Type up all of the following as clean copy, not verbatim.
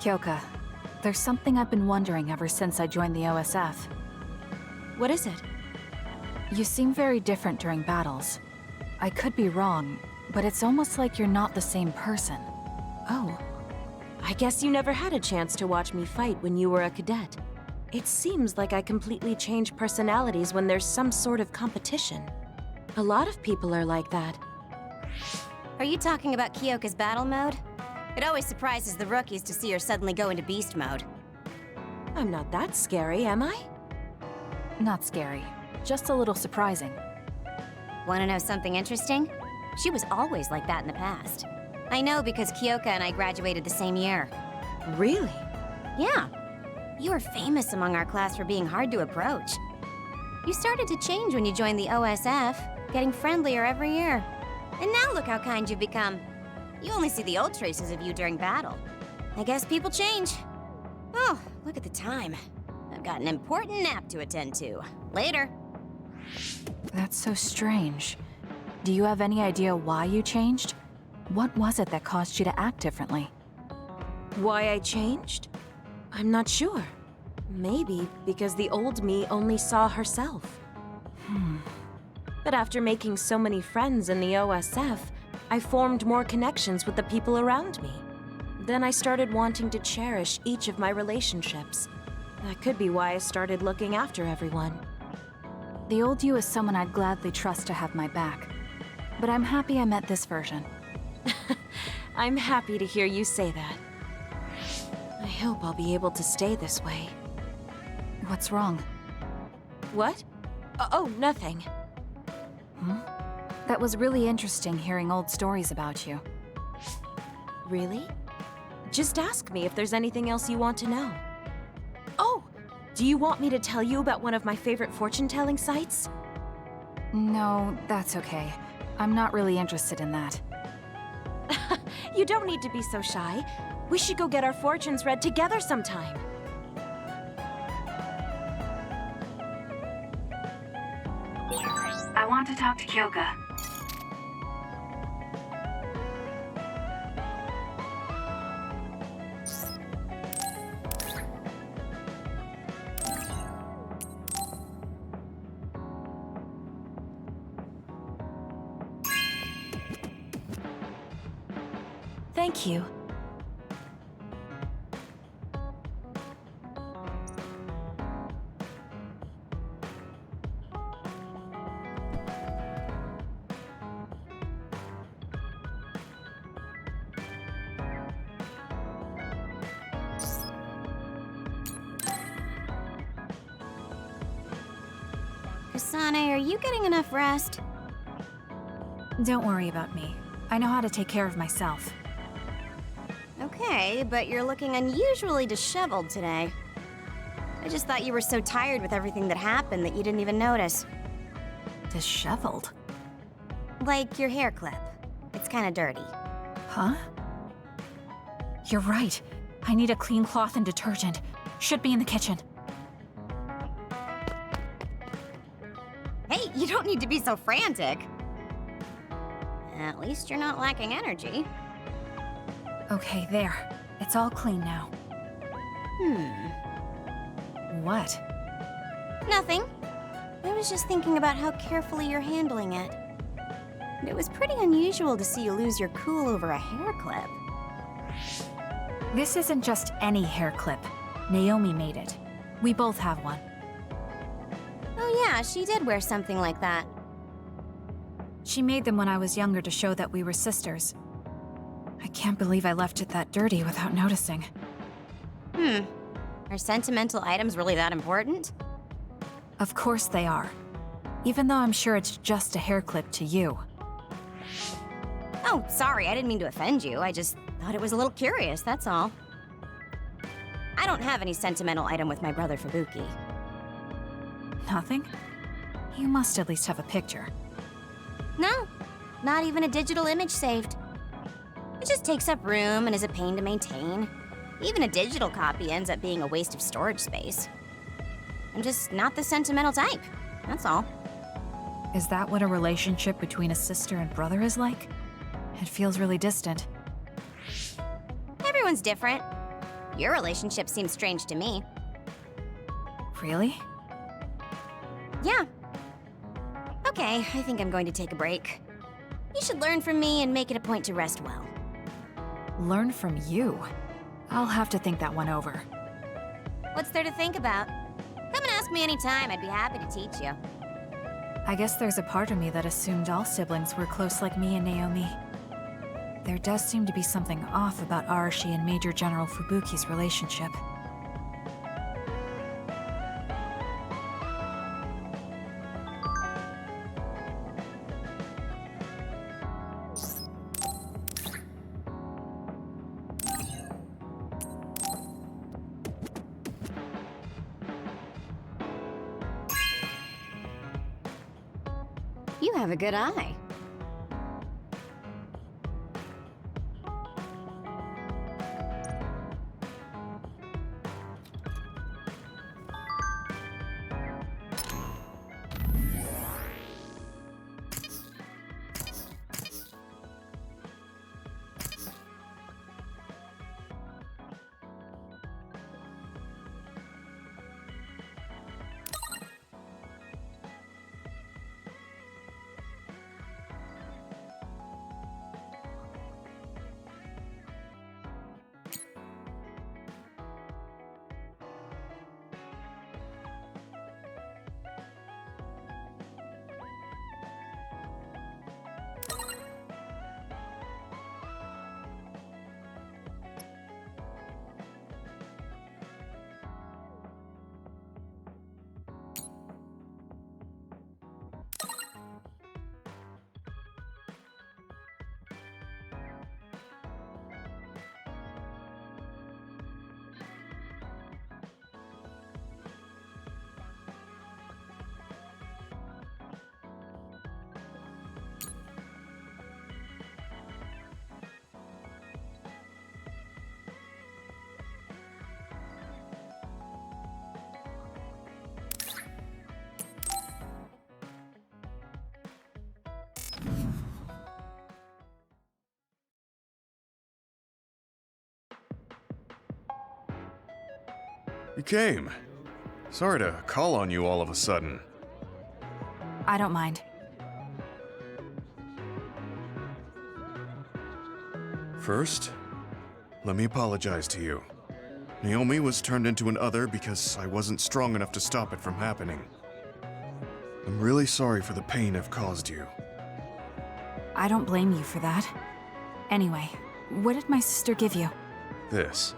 Kyoka, there's something I've been wondering ever since I joined the OSF. What is it? You seem very different during battles. I could be wrong, but it's almost like you're not the same person. Oh. I guess you never had a chance to watch me fight when you were a cadet. It seems like I completely change personalities when there's some sort of competition. A lot of people are like that. Are you talking about Kyoka's battle mode? It always surprises the rookies to see her suddenly go into beast mode. I'm not that scary, am I? Not scary, just a little surprising. Want to know something interesting? She was always like that in the past. I know because Kyoka and I graduated the same year. Really? Yeah. You were famous among our class for being hard to approach. You started to change when you joined the OSF, getting friendlier every year. And now look how kind you've become. You only see the old traces of you during battle. I guess people change. Oh, look at the time. I've got an important nap to attend to. Later. That's so strange. Do you have any idea why you changed? What was it that caused you to act differently? Why I changed? I'm not sure. Maybe because the old me only saw herself. But after making so many friends in the OSF, I formed more connections with the people around me. Then I started wanting to cherish each of my relationships. That could be why I started looking after everyone. The old you is someone I'd gladly trust to have my back. But I'm happy I met this version. I'm happy to hear you say that. I hope I'll be able to stay this way. What's wrong? What? Oh, nothing. That was really interesting hearing old stories about you. Really? Just ask me if there's anything else you want to know. Oh! Do you want me to tell you about one of my favorite fortune-telling sites? No, that's okay. I'm not really interested in that. You don't need to be so shy. We should go get our fortunes read together sometime. I want to talk to Kyoka. Thank you. Kasane, are you getting enough rest? Don't worry about me. I know how to take care of myself. Okay, but you're looking unusually disheveled today. I just thought you were so tired with everything that happened that you didn't even notice. Disheveled? Like your hair clip. It's kinda dirty. Huh? You're right. I need a clean cloth and detergent. Should be in the kitchen. Hey, you don't need to be so frantic. At least you're not lacking energy. Okay, there. It's all clean now. What? Nothing. I was just thinking about how carefully you're handling it. It was pretty unusual to see you lose your cool over a hair clip. This isn't just any hair clip. Naomi made it. We both have one. Oh yeah, she did wear something like that. She made them when I was younger to show that we were sisters. I can't believe I left it that dirty without noticing. Are sentimental items really that important? Of course they are. Even though I'm sure it's just a hair clip to you. Oh, sorry, I didn't mean to offend you. I just thought it was a little curious, that's all. I don't have any sentimental item with my brother Fubuki. Nothing? You must at least have a picture. No, not even a digital image saved. It just takes up room and is a pain to maintain. Even a digital copy ends up being a waste of storage space. I'm just not the sentimental type, that's all. Is that what a relationship between a sister and brother is like? It feels really distant. Everyone's different. Your relationship seems strange to me. Really? Yeah. Okay, I think I'm going to take a break. You should learn from me and make it a point to rest well. Learn from you? I'll have to think that one over. What's there to think about? Come and ask me anytime, I'd be happy to teach you. I guess there's a part of me that assumed all siblings were close like me and Naomi. There does seem to be something off about Arashi and Major General Fubuki's relationship. You have a good eye. You came. Sorry to call on you all of a sudden. I don't mind. First, let me apologize to you. Naomi was turned into an other because I wasn't strong enough to stop it from happening. I'm really sorry for the pain I've caused you. I don't blame you for that. Anyway, what did my sister give you? This.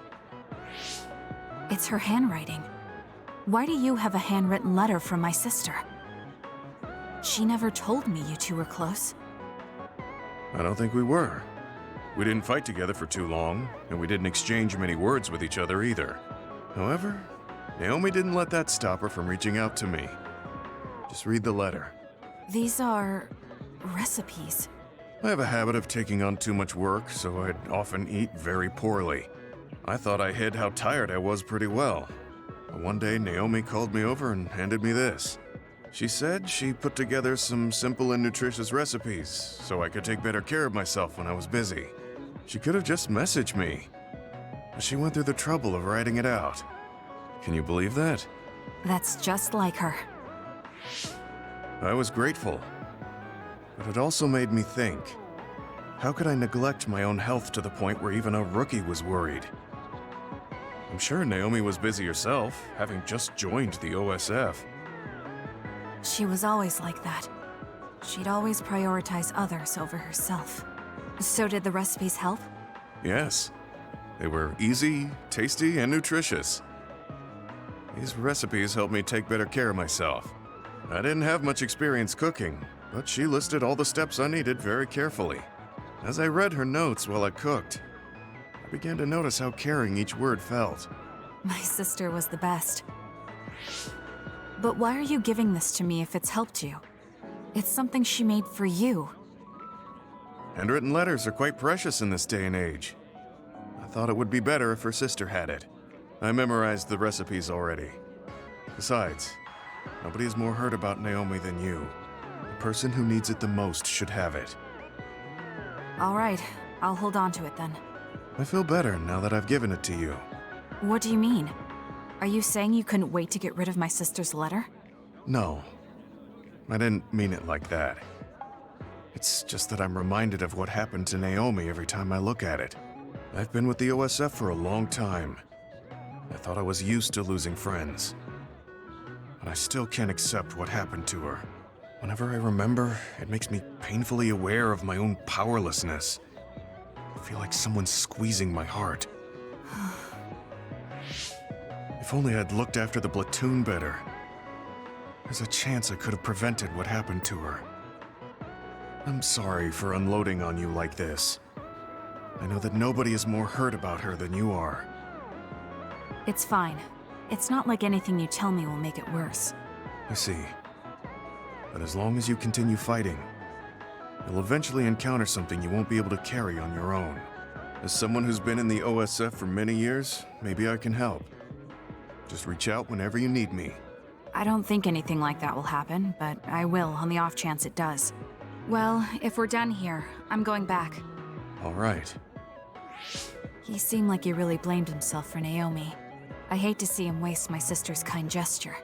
It's her handwriting. Why do you have a handwritten letter from my sister? She never told me you two were close. I don't think we were. We didn't fight together for too long, and we didn't exchange many words with each other either. However, Naomi didn't let that stop her from reaching out to me. Just read the letter. These are recipes. I have a habit of taking on too much work, so I'd often eat very poorly. I thought I hid how tired I was pretty well. But one day, Naomi called me over and handed me this. She said she put together some simple and nutritious recipes so I could take better care of myself when I was busy. She could have just messaged me, but she went through the trouble of writing it out. Can you believe that? That's just like her. I was grateful, but it also made me think. How could I neglect my own health to the point where even a rookie was worried? I'm sure Naomi was busy herself, having just joined the OSF. She was always like that. She'd always prioritize others over herself. So did the recipes help? Yes. They were easy, tasty, and nutritious. These recipes helped me take better care of myself. I didn't have much experience cooking, but she listed all the steps I needed very carefully. As I read her notes while I cooked, I began to notice how caring each word felt. My sister was the best. But why are you giving this to me if it's helped you? It's something she made for you. Handwritten letters are quite precious in this day and age. I thought it would be better if her sister had it. I memorized the recipes already. Besides, nobody has more heard about Naomi than you. The person who needs it the most should have it. All right, I'll hold on to it then. I feel better now that I've given it to you. What do you mean? Are you saying you couldn't wait to get rid of my sister's letter? No. I didn't mean it like that. It's just that I'm reminded of what happened to Naomi every time I look at it. I've been with the OSF for a long time. I thought I was used to losing friends. But I still can't accept what happened to her. Whenever I remember, it makes me painfully aware of my own powerlessness. I feel like someone's squeezing my heart. If only I'd looked after the platoon better. There's a chance I could have prevented what happened to her. I'm sorry for unloading on you like this. I know that nobody is more hurt about her than you are. It's fine. It's not like anything you tell me will make it worse. I see. But as long as you continue fighting, you'll eventually encounter something you won't be able to carry on your own. As someone who's been in the OSF for many years, maybe I can help. Just reach out whenever you need me. I don't think anything like that will happen, but I will on the off chance it does. Well, if we're done here, I'm going back. All right. He seemed like he really blamed himself for Naomi. I hate to see him waste my sister's kind gesture.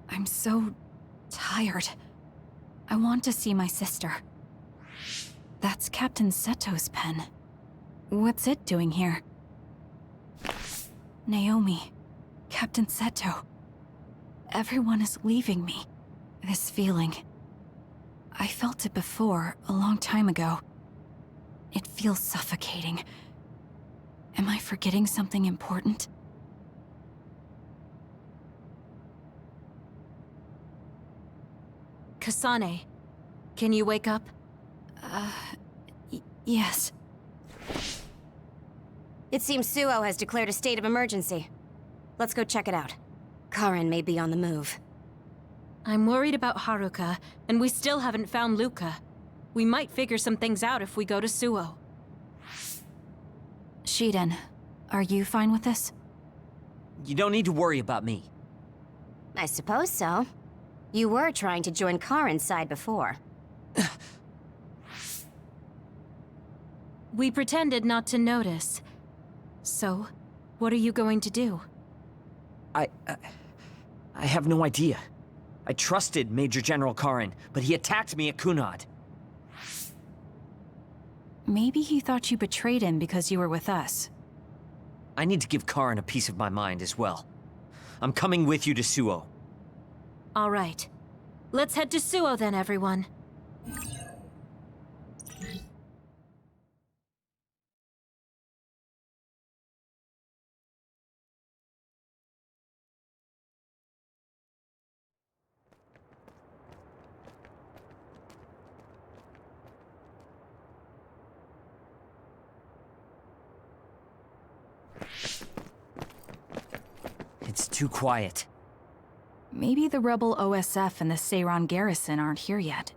I'm so tired. I want to see my sister. That's Captain Seto's pen. What's it doing here? Naomi, Captain Seto. Everyone is leaving me. This feeling. I felt it before, a long time ago. It feels suffocating. Am I forgetting something important? Kasane, can you wake up? Yes. It seems Suo has declared a state of emergency. Let's go check it out. Karin may be on the move. I'm worried about Haruka, and we still haven't found Luca. We might figure some things out if we go to Suo. Shiden, are you fine with this? You don't need to worry about me. I suppose so. You were trying to join Karin's side before. We pretended not to notice. So, what are you going to do? I have no idea. I trusted Major General Karin, but he attacked me at Kunad. Maybe he thought you betrayed him because you were with us. I need to give Karin a piece of my mind as well. I'm coming with you to Suo. All right. Let's head to Suo then, everyone. It's too quiet. Maybe the rebel OSF and the Seiran garrison aren't here yet.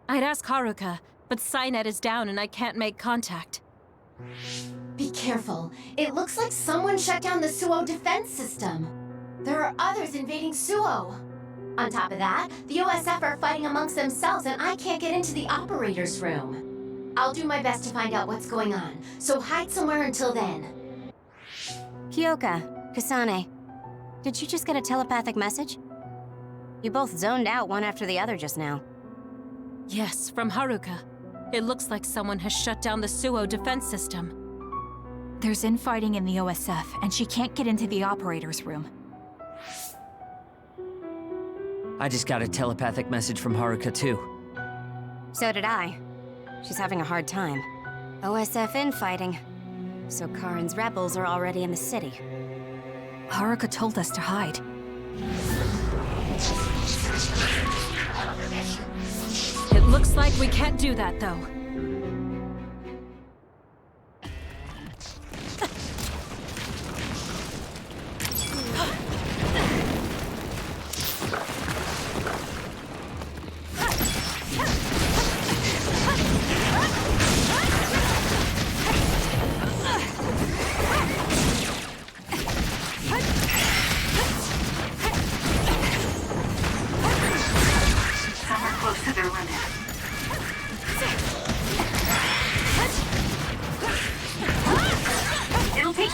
I'd ask Haruka, but Psynet is down and I can't make contact. Be careful. It looks like someone shut down the Suo defense system. There are others invading Suo. On top of that, the OSF are fighting amongst themselves and I can't get into the operator's room. I'll do my best to find out what's going on, so hide somewhere until then. Kyoka, Kasane, did you just get a telepathic message? You both zoned out one after the other just now. Yes, from Haruka. It looks like someone has shut down the Suo defense system. There's infighting in the OSF, and she can't get into the operator's room. I just got a telepathic message from Haruka, too. So did I. She's having a hard time. OSF infighting. So Karin's rebels are already in the city. Haruka told us to hide. It looks like we can't do that, though.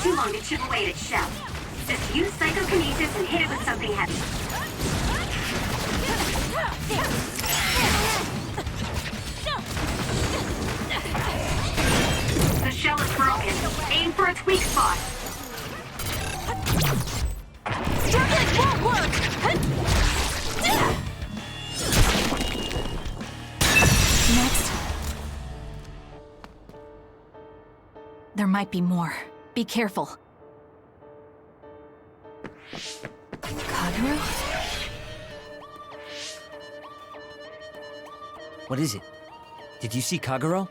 Too long to chip away at its shell. Just use psychokinesis and hit it with something heavy. The shell is broken. Aim for its weak spot. Struggling won't work! Next. There might be more. Be careful. Kagero? What is it? Did you see Kagero?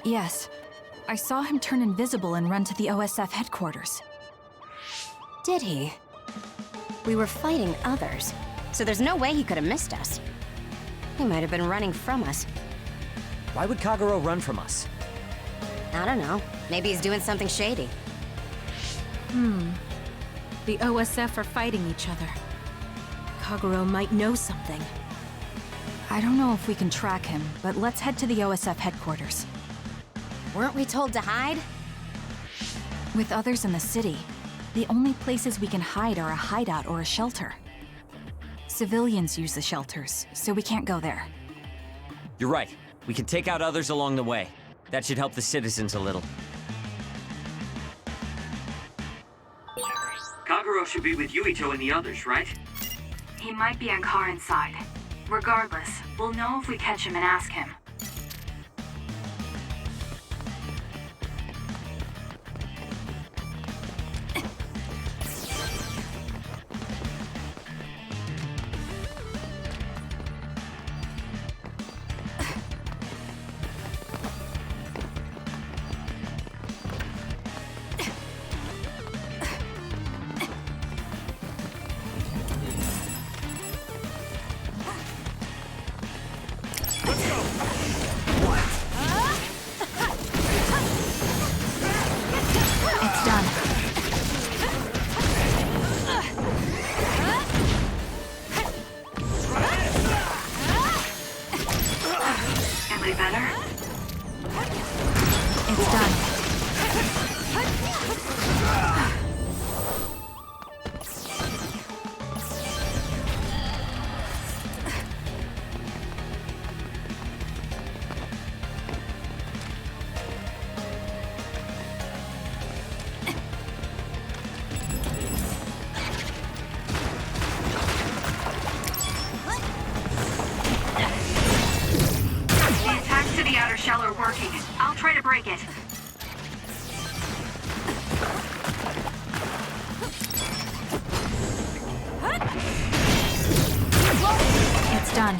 Yes. I saw him turn invisible and run to the OSF headquarters. Did he? We were fighting others, so there's no way he could have missed us. He might have been running from us. Why would Kagero run from us? I don't know. Maybe he's doing something shady. The OSF are fighting each other. Kagero might know something. I don't know if we can track him, but let's head to the OSF headquarters. Weren't we told to hide? With others in the city, the only places we can hide are a hideout or a shelter. Civilians use the shelters, so we can't go there. You're right. We can take out others along the way. That should help the citizens a little. Kagero should be with Yuito and the others, right? He might be on Karin's side. Regardless, we'll know if we catch him and ask him. It's done. Am I better? It's done. The attacks to the outer shell are working. I'll try to break it. It's done.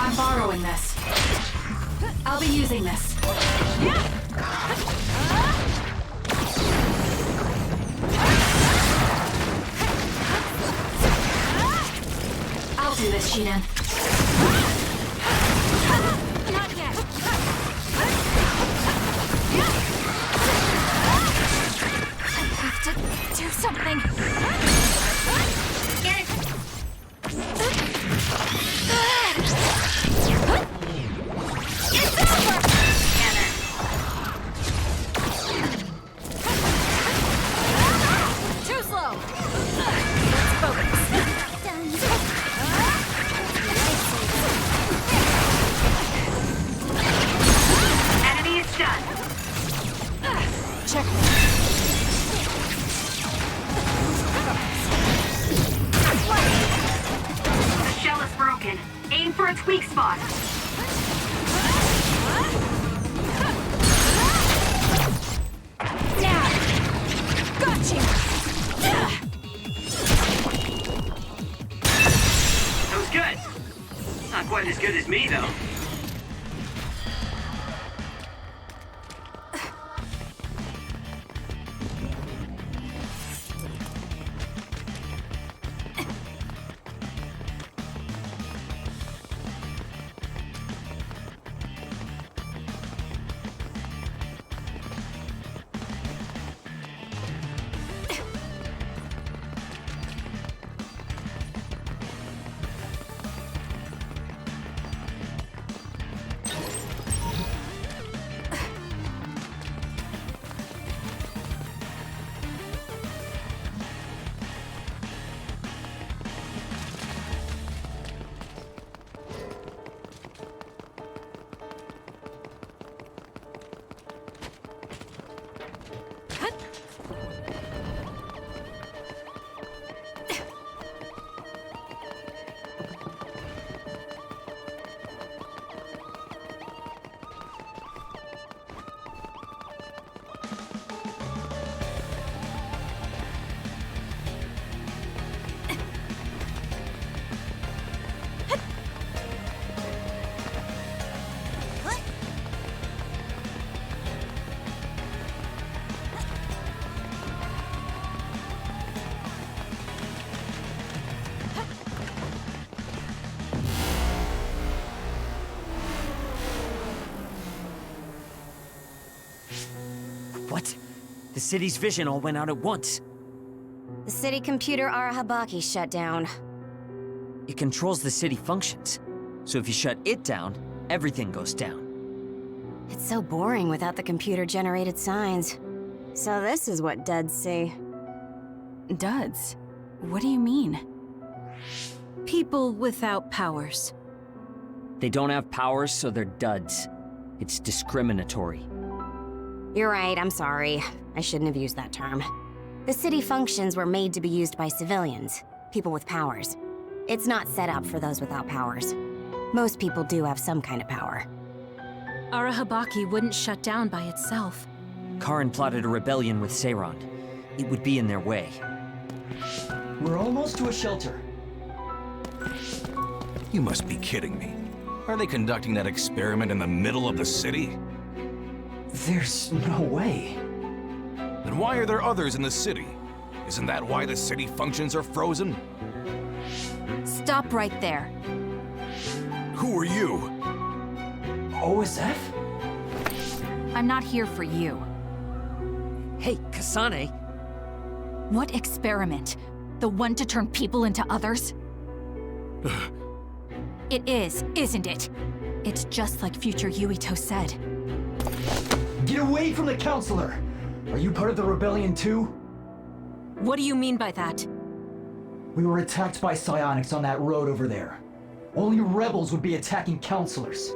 I'm borrowing this. I'll be using this. I'll do this, Shinan. Not yet. I have to do something. It's over! Too slow. Let's focus. Enemy is done. Check. The shell is broken. Aim for its weak spot. Now! Got you! That was good. Not quite as good as me, though. What? The city's vision all went out at once. The city computer Arahabaki shut down. It controls the city functions. So if you shut it down, everything goes down. It's so boring without the computer-generated signs. So this is what duds see. Duds? What do you mean? People without powers. They don't have powers, so they're duds. It's discriminatory. You're right, I'm sorry. I shouldn't have used that term. The city functions were made to be used by civilians, people with powers. It's not set up for those without powers. Most people do have some kind of power. Arahabaki wouldn't shut down by itself. Karin plotted a rebellion with Seiran. It would be in their way. We're almost to a shelter. You must be kidding me. Are they conducting that experiment in the middle of the city? There's no way. Then why are there others in the city? Isn't that why the city functions are frozen? Stop right there. Who are you? OSF? I'm not here for you. Hey, Kasane! What experiment? The one to turn people into others? It is, isn't it? It's just like future Yuito said. Get away from the counselor! Are you part of the rebellion too? What do you mean by that? We were attacked by psionics on that road over there. Only rebels would be attacking counselors.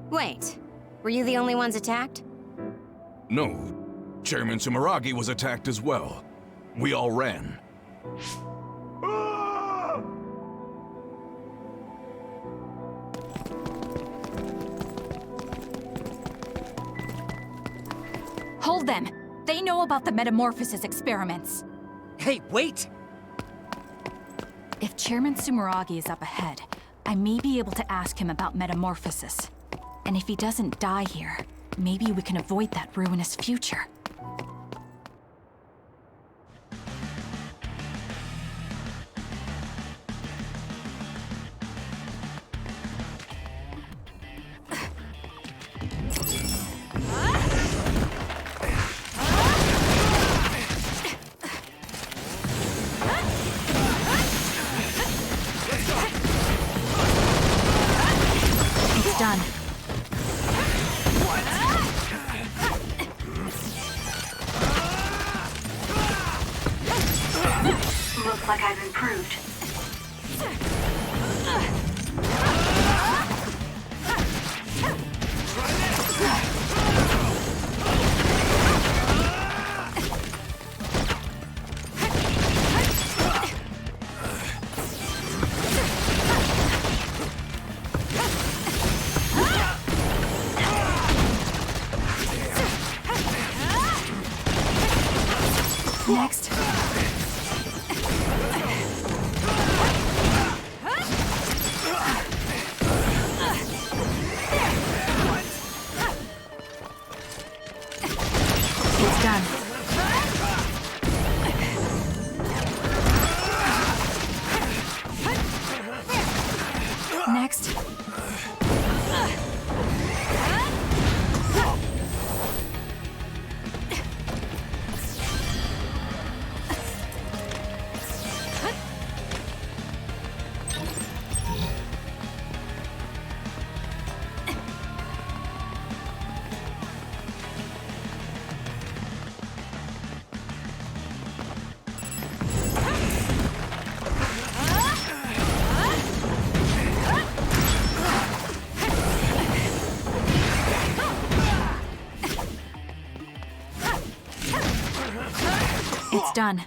Wait, were you the only ones attacked? No. Chairman Sumeragi was attacked as well. We all ran. Hold them! They know about the metamorphosis experiments. Hey, wait! If Chairman Sumeragi is up ahead, I may be able to ask him about metamorphosis. And if he doesn't die here, maybe we can avoid that ruinous future. Done. Looks like I've improved. Next. It's done. Next. It's done.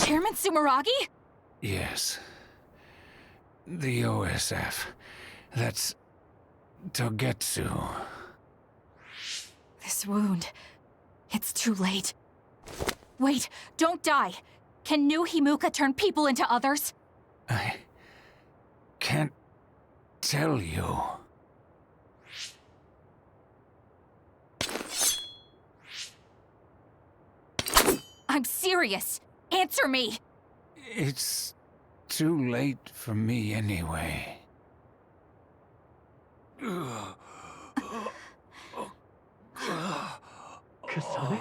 Chairman Sumeragi? Yes. The OSF. That's Togetsu. This wound. It's too late. Wait, don't die. Can new Himuka turn people into others? I can't tell you. I'm serious. Answer me! It's too late for me anyway. Kasane?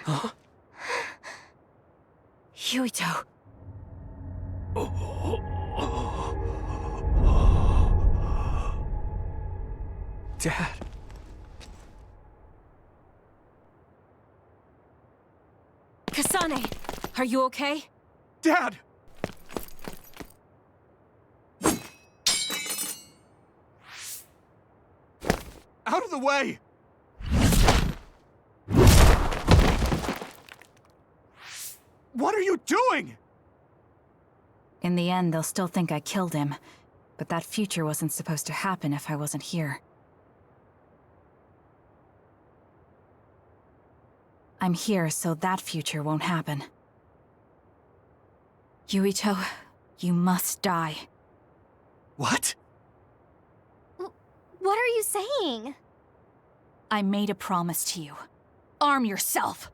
Huh? Yuito. Dad. Kasane, are you okay? Dad! Out of the way! What are you doing? In the end, they'll still think I killed him. But that future wasn't supposed to happen if I wasn't here. I'm here so that future won't happen. Yuito, you must die. What? What are you saying? I made a promise to you. Arm yourself!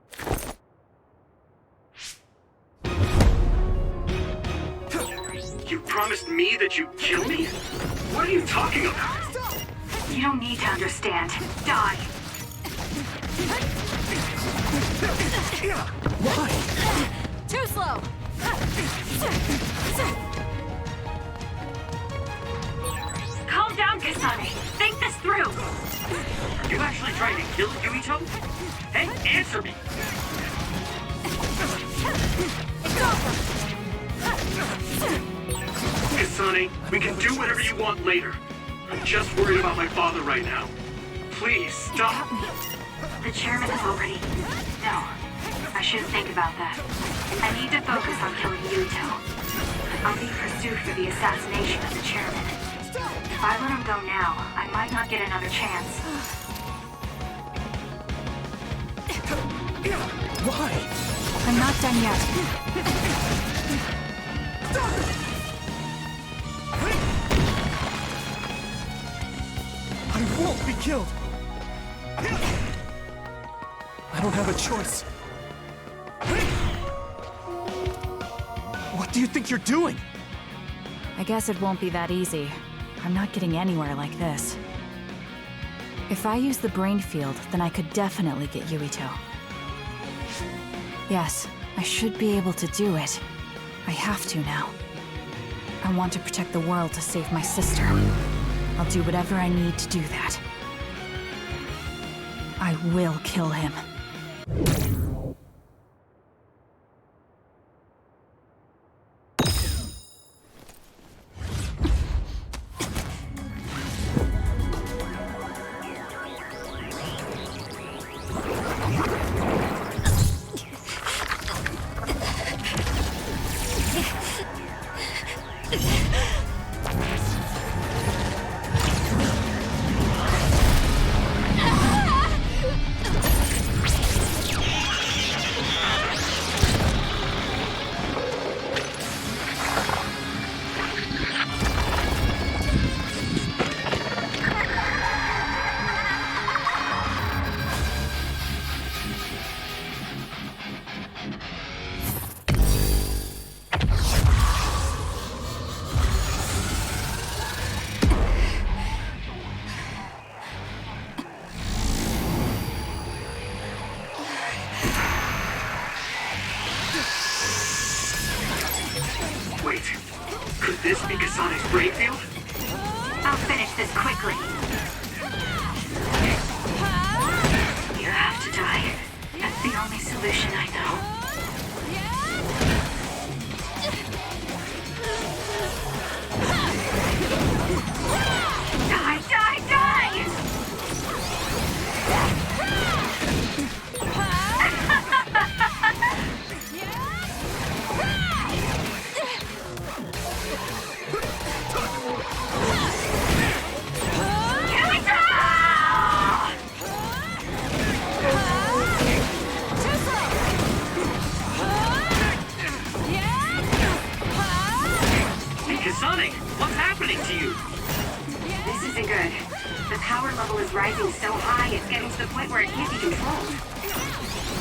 promised me that you'd kill me? What are you talking about? You don't need to understand. Die. Why? Too slow! Calm down, Kasane. Think this through. Are you actually trying to kill Yuito? Hey, answer me! Kasane, we can do whatever you want later. I'm just worried about my father right now. Please, stop! The chairman is already... No. I shouldn't think about that. I need to focus on killing Yuito. I'll be pursued for the assassination of the chairman. If I let him go now, I might not get another chance. Why? I'm not done yet. I won't be killed! I don't have a choice. What do you think you're doing? I guess it won't be that easy. I'm not getting anywhere like this. If I use the brain field, then I could definitely get Yuito. Yes, I should be able to do it. I have to now. I want to protect the world to save my sister. I'll do whatever I need to do that. I will kill him. Wait, could this be Kasane's brain field? I'll finish this quickly. You have to die. That's the only solution I know. Die, die, die! Kasane, what's happening to you? This isn't good. The power level is rising so high, it's getting to the point where it can't be controlled.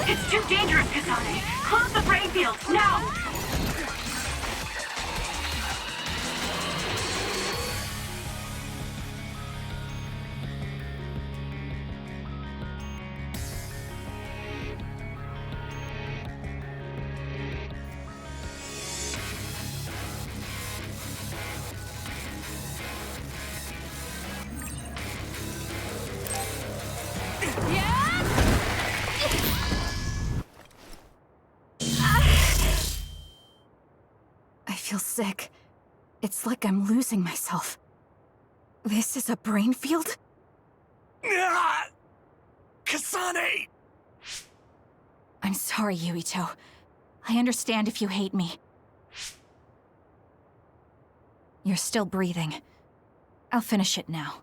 It's too dangerous, Kasane. Close the brain field, now! I feel sick. It's like I'm losing myself. This is a brain field? Kasane! I'm sorry, Yuito. I understand if you hate me. You're still breathing. I'll finish it now.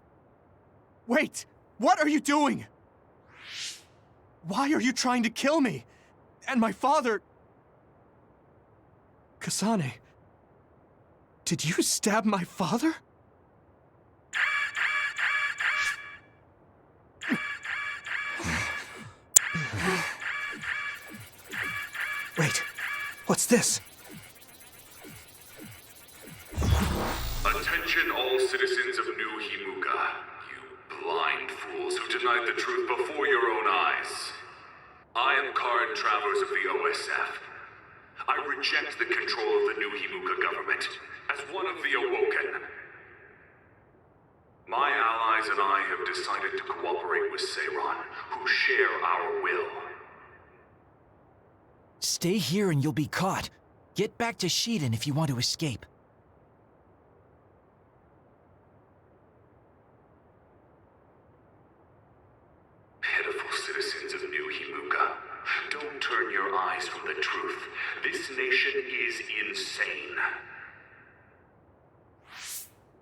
Wait! What are you doing? Why are you trying to kill me? And my father... Kasane... Did you stab my father? Wait, what's this? Attention all citizens of New Himuka, you blind fools who denied the truth before your own eyes. I am Karin Travers of the OSF. I reject the control of the New Himuka government as one of the Awoken. My allies and I have decided to cooperate with Seiran, who share our will. Stay here and you'll be caught. Get back to Shiden if you want to escape. Pitiful citizens of New Himuka, don't turn your eyes from the truth. This nation is insane.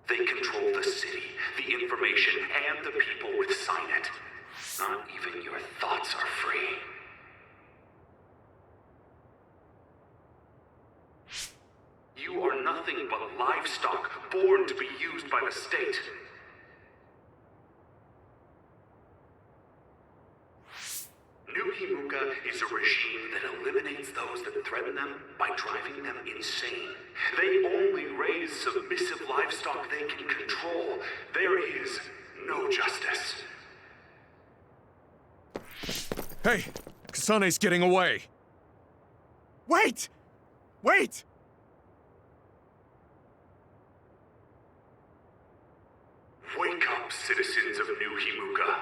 They control the city, the information, and the people with Signet. Not even your thoughts are free. You are nothing but livestock, born to be used by the state. New Himuka is a regime that eliminates those that threaten them by driving them insane. They only raise submissive livestock they can control. There is no justice. Hey! Kasane's getting away! Wait! Wait! Wake up, citizens of New Himuka.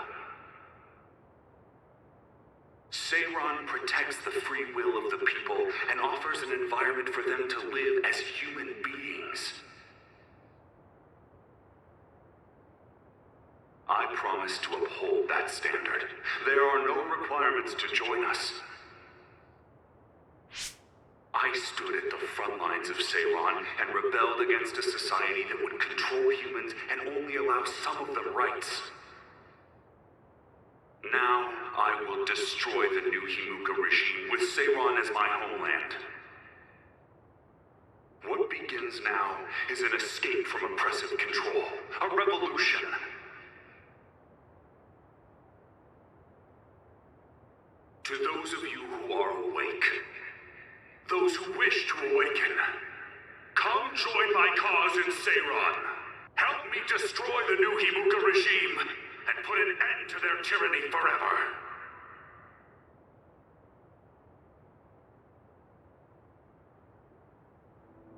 Seiran protects the free will of the people and offers an environment for them to live as human beings. I promise to uphold that standard. There are no requirements to join us. I stood at the front lines of Seiran and rebelled against a society that would control humans and only allow some of them rights. Now, I will destroy the New Himuka regime with Seiran as my homeland. What begins now is an escape from oppressive control, a revolution. To those of you who are awake, those who wish to awaken, come join my cause in Seiran. Help me destroy the New Himuka regime and put an end to their tyranny forever.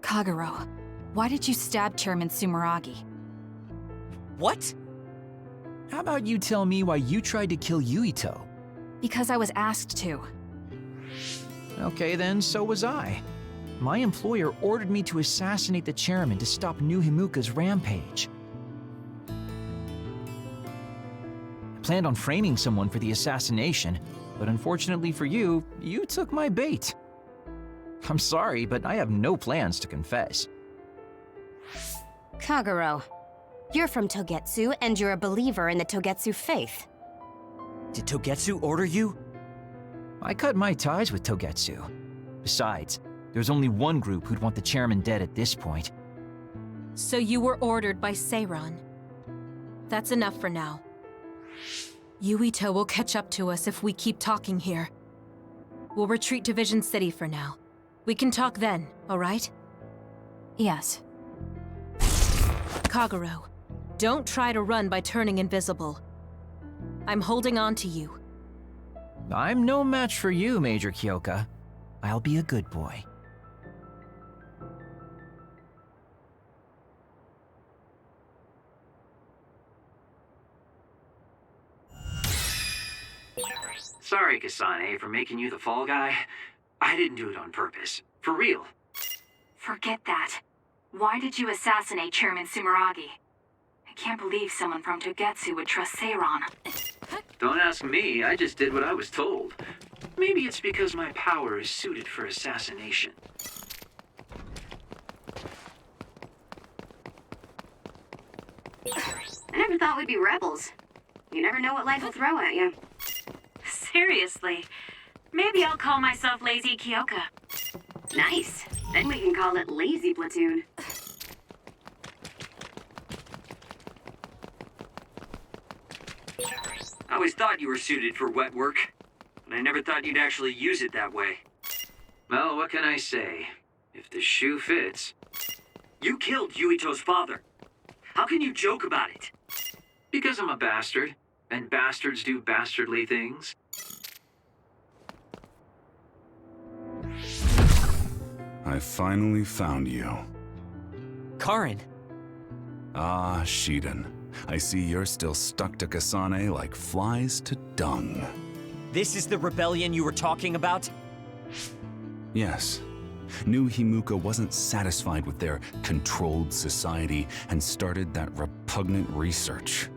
Kagero, why did you stab Chairman Sumeragi? What? How about you tell me why you tried to kill Yuito? Because I was asked to. Okay then, so was I. My employer ordered me to assassinate the chairman to stop New Himuka's rampage. I planned on framing someone for the assassination, but unfortunately for you, you took my bait. I'm sorry, but I have no plans to confess. Kagero, you're from Togetsu and you're a believer in the Togetsu faith. Did Togetsu order you? I cut my ties with Togetsu. Besides, there's only one group who'd want the chairman dead at this point. So you were ordered by Seiran. That's enough for now. Yuito will catch up to us if we keep talking here. We'll retreat to Vision City for now. We can talk then, alright? Yes. Kagero, don't try to run by turning invisible. I'm holding on to you. I'm no match for you, Major Kyoka. I'll be a good boy. Sorry, Kasane, for making you the fall guy. I didn't do it on purpose. For real. Forget that. Why did you assassinate Chairman Sumeragi? I can't believe someone from Togetsu would trust Seiran. Don't ask me, I just did what I was told. Maybe it's because my power is suited for assassination. I never thought we'd be rebels. You never know what life will throw at you. Seriously. Maybe I'll call myself Lazy Kyoka. Nice. Then we can call it Lazy Platoon. I always thought you were suited for wet work, but I never thought you'd actually use it that way. Well, what can I say? If the shoe fits... You killed Yuito's father. How can you joke about it? Because I'm a bastard, and bastards do bastardly things. I finally found you. Karin! Ah, Shiden. I see you're still stuck to Kasane like flies to dung. This is the rebellion you were talking about? Yes. New Himuka wasn't satisfied with their controlled society and started that repugnant research.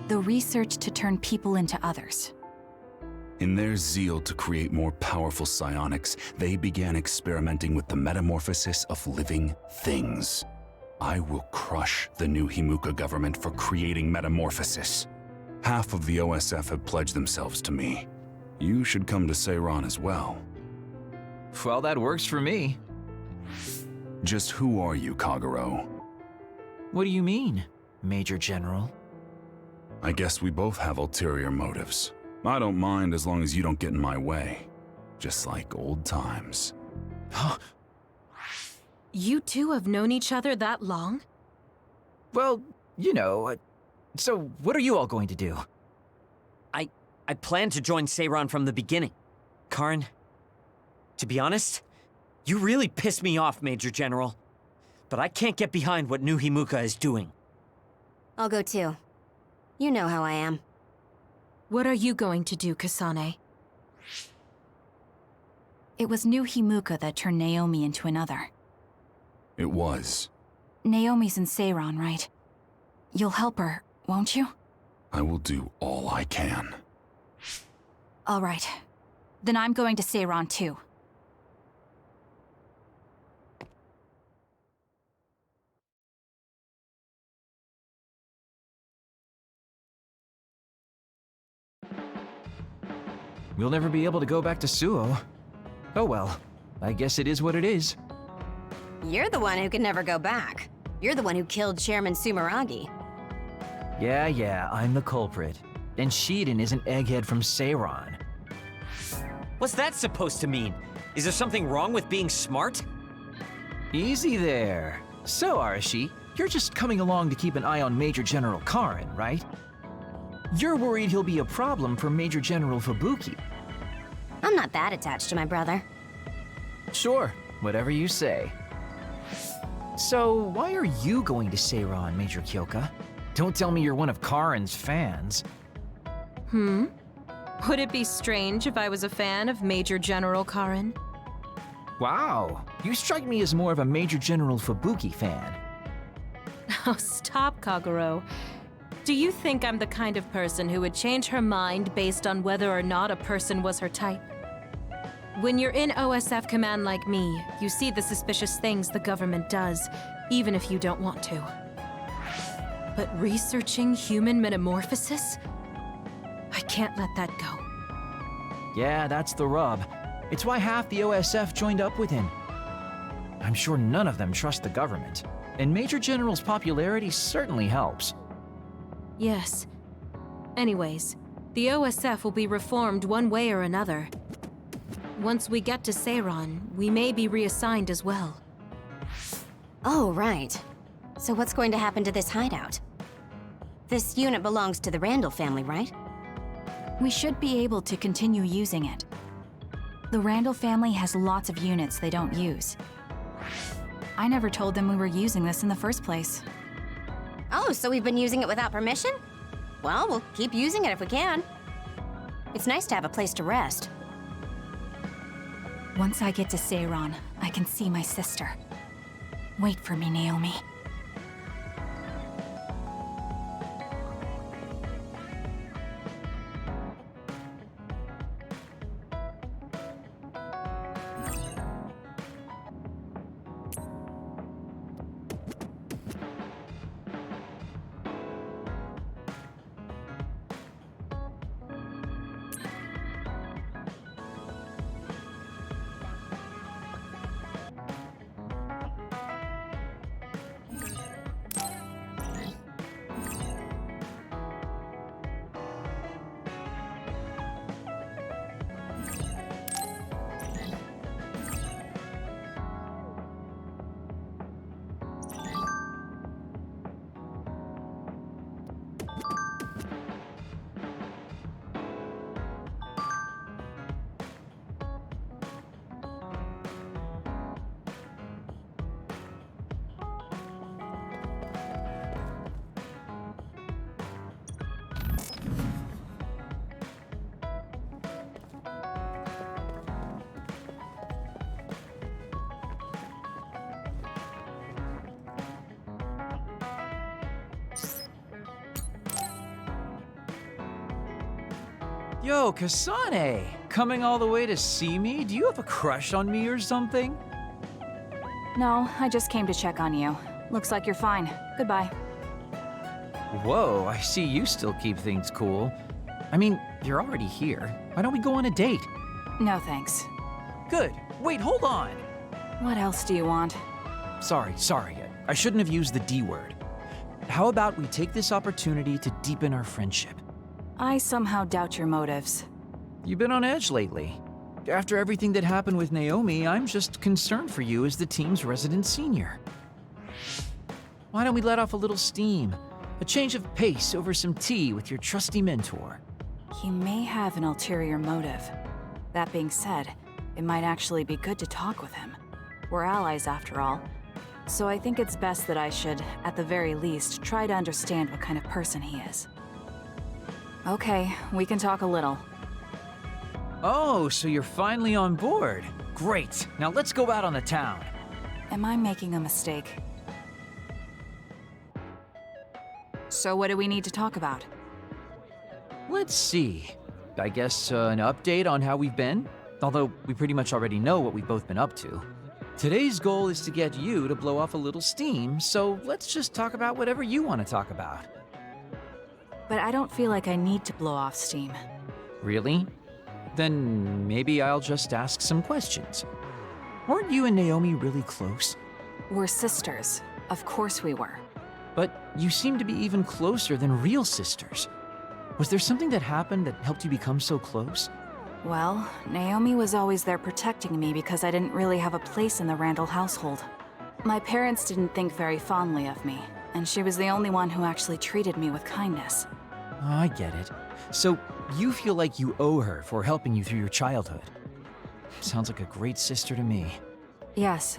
The research to turn people into others. In their zeal to create more powerful psionics, they began experimenting with the metamorphosis of living things. I will crush the New Himuka government for creating metamorphosis. Half of the OSF have pledged themselves to me. You should come to Seiran as well. Well, that works for me. Just who are you, Kagero? What do you mean, Major General? I guess we both have ulterior motives. I don't mind as long as you don't get in my way. Just like old times. You two have known each other that long? Well, you know, so what are you all going to do? I planned to join Seiran from the beginning. Karin, to be honest, you really pissed me off, Major General. But I can't get behind what New Himuka is doing. I'll go too. You know how I am. What are you going to do, Kasane? It was New Himuka that turned Naomi into another. It was. Naomi's in Seiran, right? You'll help her, won't you? I will do all I can. All right. Then I'm going to Seiran too. We'll never be able to go back to Suo. Oh well, I guess it is what it is. You're the one who can never go back. You're the one who killed Chairman Sumeragi. Yeah, I'm the culprit. And Shiden is an egghead from Seiran. What's that supposed to mean? Is there something wrong with being smart? Easy there. So, Arashi, you're just coming along to keep an eye on Major General Karin, right? You're worried he'll be a problem for Major General Fubuki. I'm not that attached to my brother. Sure, whatever you say. So, why are you going to Seiran, Major Kyoka? Don't tell me you're one of Karin's fans. Would it be strange if I was a fan of Major General Karin? Wow, you strike me as more of a Major General Fubuki fan. Oh, stop, Kagero. Do you think I'm the kind of person who would change her mind based on whether or not a person was her type? When you're in OSF command like me, you see the suspicious things the government does, even if you don't want to. But researching human metamorphosis? I can't let that go. Yeah, that's the rub. It's why half the OSF joined up with him. I'm sure none of them trust the government, and Major General's popularity certainly helps. Yes. Anyways, the OSF will be reformed one way or another. Once we get to Seiran, we may be reassigned as well. Oh, right. So what's going to happen to this hideout? This unit belongs to the Randal family, right? We should be able to continue using it. The Randal family has lots of units they don't use. I never told them we were using this in the first place. Oh, so we've been using it without permission? Well, we'll keep using it if we can. It's nice to have a place to rest. Once I get to Seiran, I can see my sister. Wait for me, Naomi. Yo, Kasane! Coming all the way to see me? Do you have a crush on me or something? No, I just came to check on you. Looks like you're fine. Goodbye. Whoa, I see you still keep things cool. I mean, you're already here. Why don't we go on a date? No thanks. Good. Wait, hold on! What else do you want? Sorry. I shouldn't have used the D word. How about we take this opportunity to deepen our friendship? I somehow doubt your motives. You've been on edge lately. After everything that happened with Naomi, I'm just concerned for you as the team's resident senior. Why don't we let off a little steam? A change of pace over some tea with your trusty mentor. He may have an ulterior motive. That being said, it might actually be good to talk with him. We're allies after all. So I think it's best that I should, at the very least, try to understand what kind of person he is. Okay, we can talk a little. Oh, so you're finally on board. Great. Now let's go out on the town. Am I making a mistake? So what do we need to talk about? Let's see. I guess an update on how we've been? Although we pretty much already know what we've both been up to. Today's goal is to get you to blow off a little steam, so let's just talk about whatever you want to talk about. But I don't feel like I need to blow off steam. Really? Then maybe I'll just ask some questions. Weren't you and Naomi really close? We're sisters. Of course we were. But you seem to be even closer than real sisters. Was there something that happened that helped you become so close? Well, Naomi was always there protecting me because I didn't really have a place in the Randal household. My parents didn't think very fondly of me, and she was the only one who actually treated me with kindness. Oh, I get it. So you feel like you owe her for helping you through your childhood. Sounds like a great sister to me. Yes,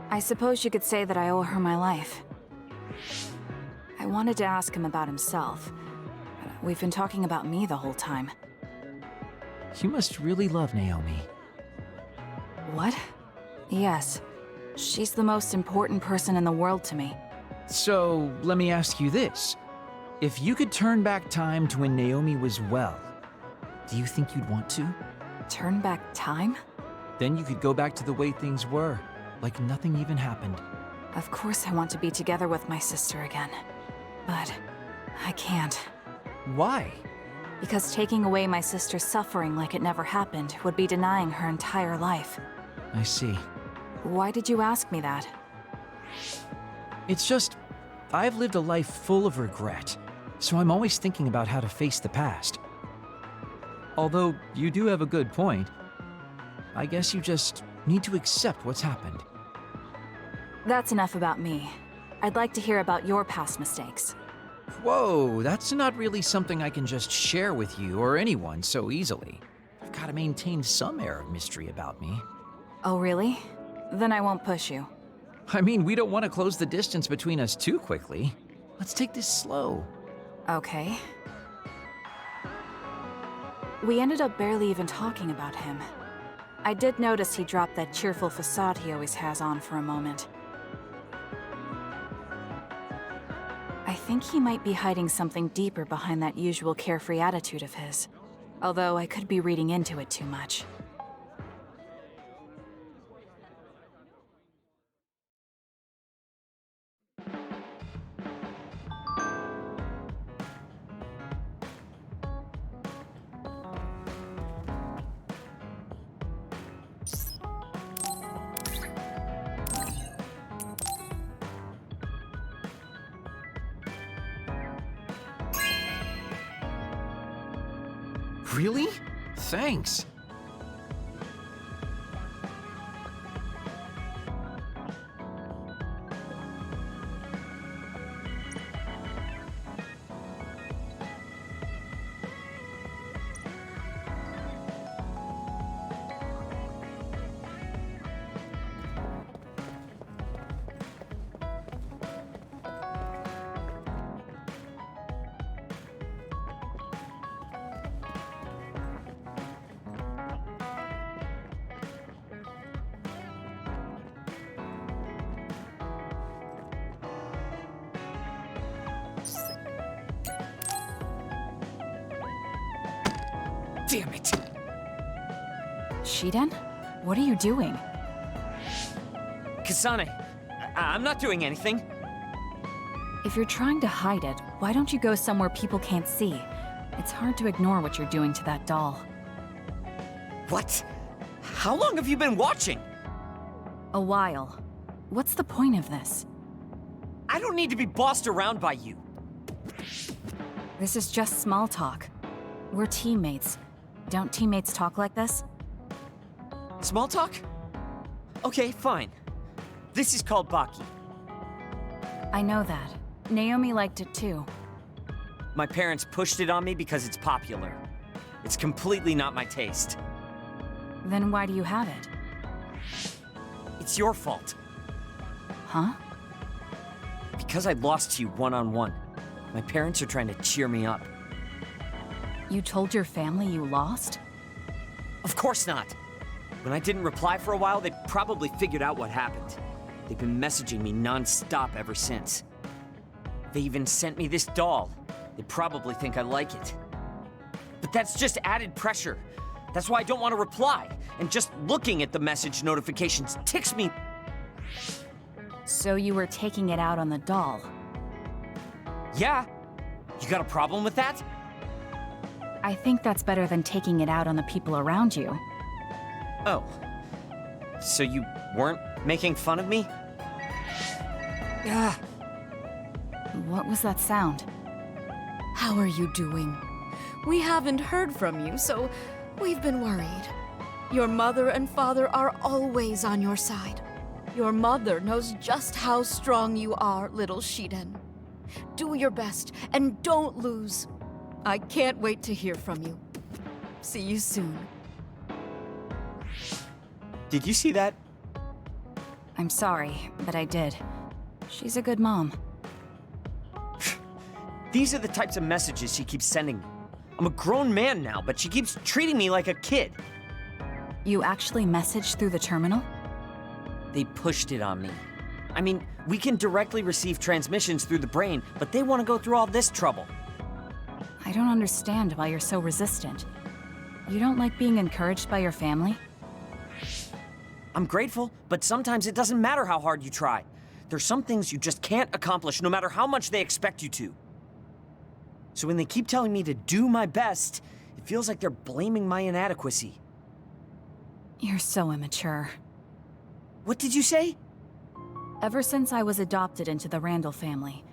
I suppose you could say that I owe her my life. I wanted to ask him about himself. We've been talking about me the whole time. You must really love Naomi. What? Yes. She's the most important person in the world to me. So, let me ask you this. If you could turn back time to when Naomi was well, do you think you'd want to? Turn back time? Then you could go back to the way things were, like nothing even happened. Of course I want to be together with my sister again. But I can't. Why? Because taking away my sister's suffering like it never happened would be denying her entire life. I see. Why did you ask me that? It's just, I've lived a life full of regret, so I'm always thinking about how to face the past. Although you do have a good point. I guess you just need to accept what's happened. That's enough about me. I'd like to hear about your past mistakes. Whoa, that's not really something I can just share with you or anyone so easily. I've got to maintain some air of mystery about me. Oh, really? Then I won't push you. I mean, we don't want to close the distance between us too quickly. Let's take this slow. Okay. We ended up barely even talking about him. I did notice he dropped that cheerful facade he always has on for a moment. I think he might be hiding something deeper behind that usual carefree attitude of his. Although I could be reading into it too much. Really? Thanks. Damn it! Shiden? What are you doing? Kasane, I'm not doing anything. If you're trying to hide it, why don't you go somewhere people can't see? It's hard to ignore what you're doing to that doll. What? How long have you been watching? A while. What's the point of this? I don't need to be bossed around by you. This is just small talk. We're teammates. Don't teammates talk like this? Small talk? Okay, fine. This is called Baki. I know that. Naomi liked it too. My parents pushed it on me because it's popular. It's completely not my taste. Then why do you have it? It's your fault. Huh? Because I lost to you one-on-one. My parents are trying to cheer me up. You told your family you lost? Of course not. When I didn't reply for a while, they probably figured out what happened. They've been messaging me non-stop ever since. They even sent me this doll. They probably think I like it. But that's just added pressure. That's why I don't want to reply. And just looking at the message notifications ticks me. So you were taking it out on the doll? Yeah. You got a problem with that? I think that's better than taking it out on the people around you. Oh. So you weren't making fun of me? Ah. What was that sound? How are you doing? We haven't heard from you, so we've been worried. Your mother and father are always on your side. Your mother knows just how strong you are, little Shiden. Do your best, and don't lose. I can't wait to hear from you. See you soon. Did you see that? I'm sorry, but I did. She's a good mom. These are the types of messages she keeps sending me. I'm a grown man now, but she keeps treating me like a kid. You actually messaged through the terminal? They pushed it on me. I mean, we can directly receive transmissions through the brain, but they want to go through all this trouble. I don't understand why you're so resistant. You don't like being encouraged by your family? I'm grateful, but sometimes it doesn't matter how hard you try. There's some things you just can't accomplish no matter how much they expect you to. So when they keep telling me to do my best, it feels like they're blaming my inadequacy. You're so immature. What did you say? Ever since I was adopted into the Randal family,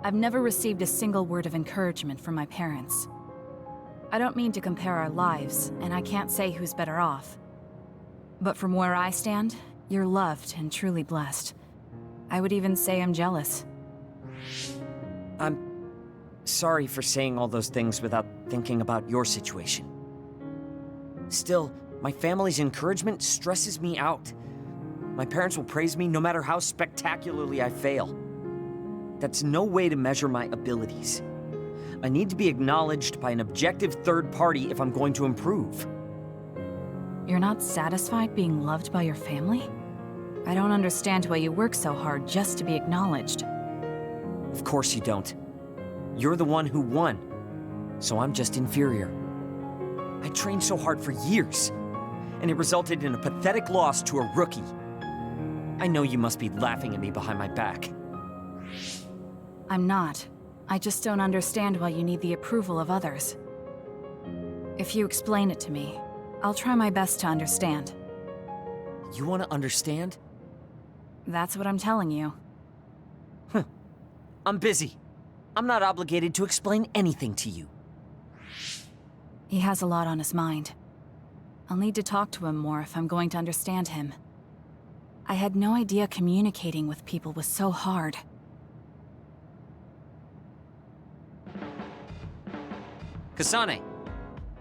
I've never received a single word of encouragement from my parents. I don't mean to compare our lives, and I can't say who's better off. But from where I stand, you're loved and truly blessed. I would even say I'm jealous. I'm sorry for saying all those things without thinking about your situation. Still, my family's encouragement stresses me out. My parents will praise me no matter how spectacularly I fail. That's no way to measure my abilities. I need to be acknowledged by an objective third party if I'm going to improve. You're not satisfied being loved by your family? I don't understand why you work so hard just to be acknowledged. Of course you don't. You're the one who won, so I'm just inferior. I trained so hard for years, and it resulted in a pathetic loss to a rookie. I know you must be laughing at me behind my back. I'm not. I just don't understand why you need the approval of others. If you explain it to me, I'll try my best to understand. You want to understand? That's what I'm telling you. I'm busy. I'm not obligated to explain anything to you. He has a lot on his mind. I'll need to talk to him more if I'm going to understand him. I had no idea communicating with people was so hard. Kasane,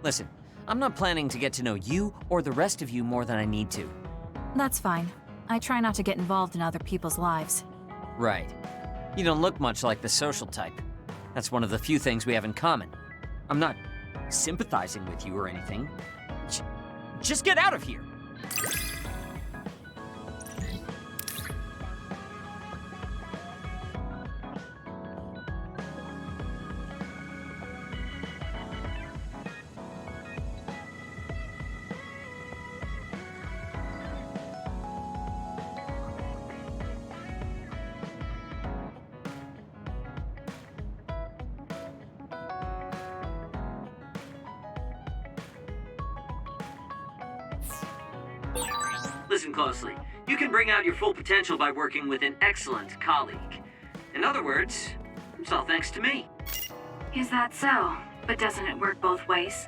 listen, I'm not planning to get to know you or the rest of you more than I need to. That's fine. I try not to get involved in other people's lives. Right. You don't look much like the social type. That's one of the few things we have in common. I'm not sympathizing with you or anything. Just get out of here! Listen closely. You can bring out your full potential by working with an excellent colleague. In other words, it's all thanks to me. Is that so? But doesn't it work both ways?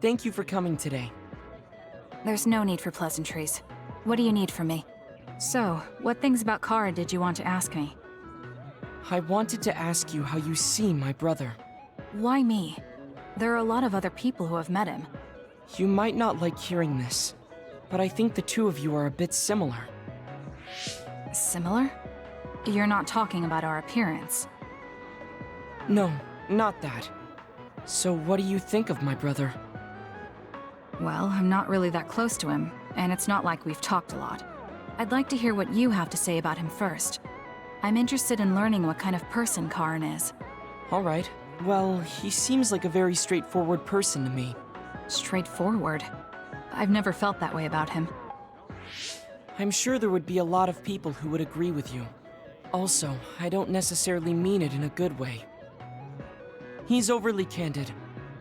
Thank you for coming today. There's no need for pleasantries. What do you need from me? So, what things about Kara did you want to ask me? I wanted to ask you how you see my brother. Why me? There are a lot of other people who have met him. You might not like hearing this, but I think the two of you are a bit similar. Similar? You're not talking about our appearance. No, not that. So what do you think of my brother? Well, I'm not really that close to him, and it's not like we've talked a lot. I'd like to hear what you have to say about him first. I'm interested in learning what kind of person Karin is. Alright. Well, he seems like a very straightforward person to me. Straightforward? I've never felt that way about him. I'm sure there would be a lot of people who would agree with you. Also, I don't necessarily mean it in a good way. He's overly candid,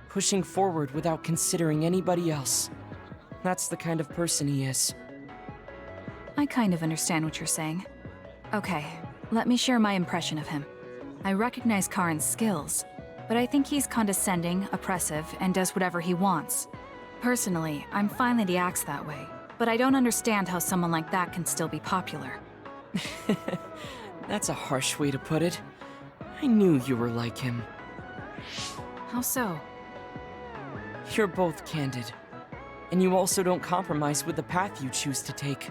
pushing forward without considering anybody else. That's the kind of person he is. I kind of understand what you're saying. Okay, let me share my impression of him. I recognize Karin's skills, but I think he's condescending, oppressive, and does whatever he wants. Personally, I'm fine that he acts that way, but I don't understand how someone like that can still be popular. That's a harsh way to put it. I knew you were like him. How so? You're both candid. And you also don't compromise with the path you choose to take.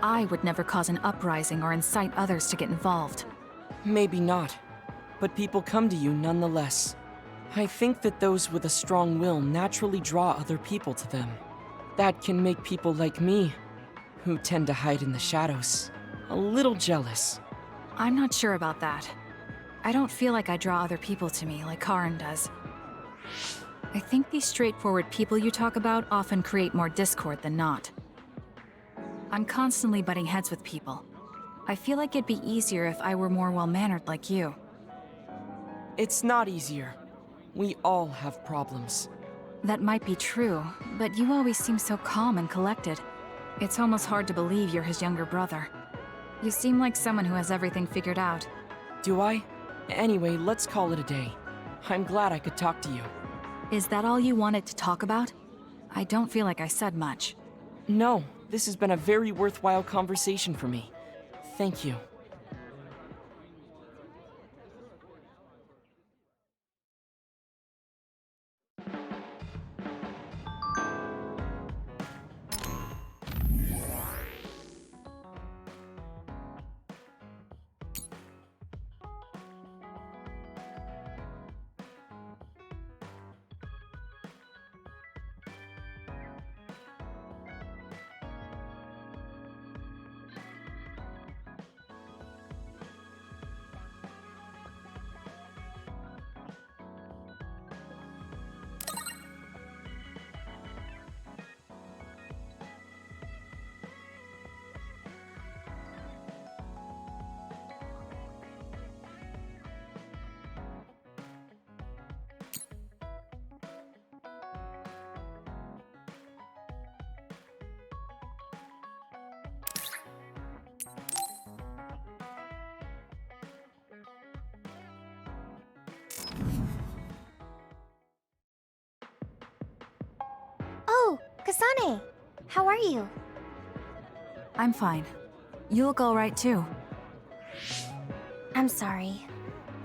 I would never cause an uprising or incite others to get involved. Maybe not. But people come to you nonetheless. I think that those with a strong will naturally draw other people to them. That can make people like me, who tend to hide in the shadows, a little jealous. I'm not sure about that. I don't feel like I draw other people to me like Karin does. I think these straightforward people you talk about often create more discord than not. I'm constantly butting heads with people. I feel like it'd be easier if I were more well-mannered like you. It's not easier. We all have problems. That might be true, but you always seem so calm and collected. It's almost hard to believe you're his younger brother. You seem like someone who has everything figured out. Do I? Anyway, let's call it a day. I'm glad I could talk to you. Is that all you wanted to talk about? I don't feel like I said much. No, this has been a very worthwhile conversation for me. Thank you. Oh, Kasane! How are you? I'm fine. You look alright too. I'm sorry.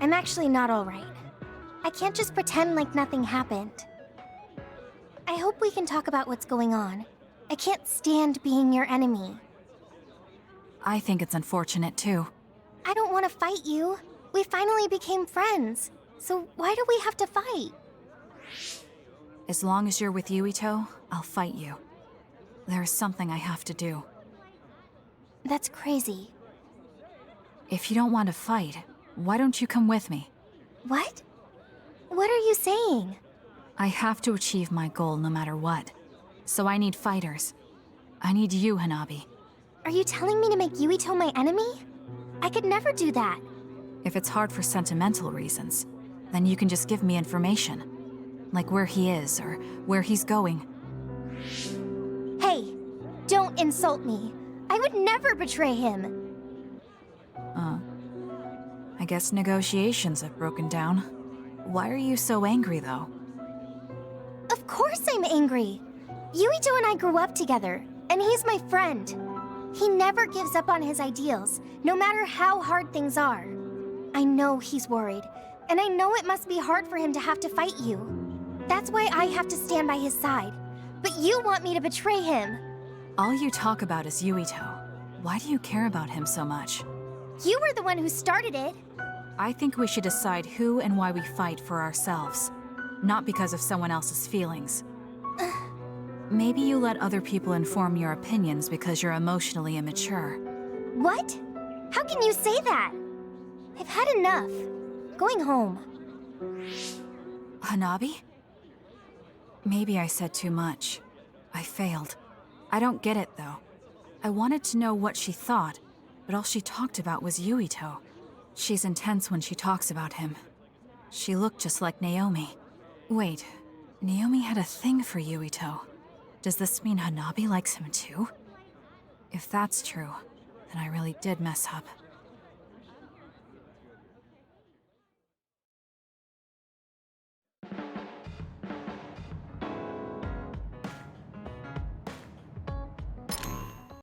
I'm actually not alright. I can't just pretend like nothing happened. I hope we can talk about what's going on. I can't stand being your enemy. I think it's unfortunate too. I don't want to fight you. We finally became friends. So why do we have to fight? As long as you're with Yuito, I'll fight you. There is something I have to do. That's crazy. If you don't want to fight, why don't you come with me? What? What are you saying? I have to achieve my goal no matter what. So I need fighters. I need you, Hanabi. Are you telling me to make Yuito my enemy? I could never do that. If it's hard for sentimental reasons, then you can just give me information. Like where he is, or where he's going. Hey, don't insult me. I would never betray him. I guess negotiations have broken down. Why are you so angry, though? Of course I'm angry. Yuito and I grew up together, and he's my friend. He never gives up on his ideals, no matter how hard things are. I know he's worried, and I know it must be hard for him to have to fight you. That's why I have to stand by his side. But you want me to betray him. All you talk about is Yuito. Why do you care about him so much? You were the one who started it. I think we should decide who and why we fight for ourselves, not because of someone else's feelings. Maybe you let other people inform your opinions because you're emotionally immature. What? How can you say that? I've had enough. Going home. Hanabi? Maybe I said too much. I failed. I don't get it, though. I wanted to know what she thought, but all she talked about was Yuito. She's intense when she talks about him. She looked just like Naomi. Wait, Naomi had a thing for Yuito. Does this mean Hanabi likes him too? If that's true, then I really did mess up.